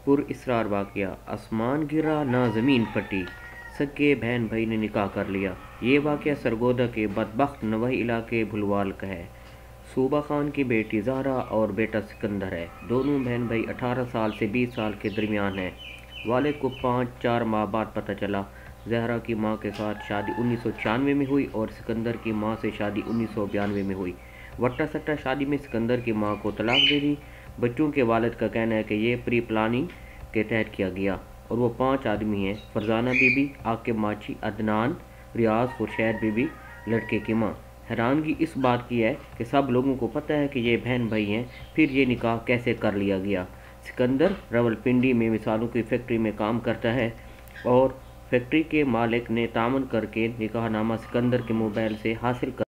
پر اسرار واقعہ، آسمان گرا نہ زمین پھٹی، سگے بہن بھائی نے نکاح کر لیا۔ یہ واقعہ سرگودا کے بدبخت نواحی علاقے بھلوال کا ہے۔ صوبہ خان کی بیٹی زہرا اور بیٹا سکندر ہے۔ دونوں بہن بھائی 18 سال سے 20 سال کے درمیان ہیں۔ والد کو 4 ماہ بعد پتہ چلا۔ زہرا کی ماں کے ساتھ شادی 1996 میں ہوئی اور سکندر کی ماں سے شادی 1992 میں ہوئی۔ وٹا سٹا شادی میں سکندر کی ماں کو طلاق دے دی۔ بچوں کے والد کا کہنا ہے کہ یہ پری پلاننگ کے تحت کیا گیا اور وہ 5 آدمی ہیں: فرزانہ بی بی، عاقب ماچھی، عدنان، ریاض، خورشید بی بی، لڑکے کی ماں۔ حیرانگی اس بات کی ہے کہ سب لوگوں کو پتہ ہے کہ یہ بہن بھائی ہیں، پھر یہ نکاح کیسے کر لیا گیا؟ سکندر راولپنڈی میں مثالوں کی فیکٹری میں کام کرتا ہے اور فیکٹری کے مالک نے تعاون کر کے نکاح نامہ سکندر کے موبائل سے حاصل کر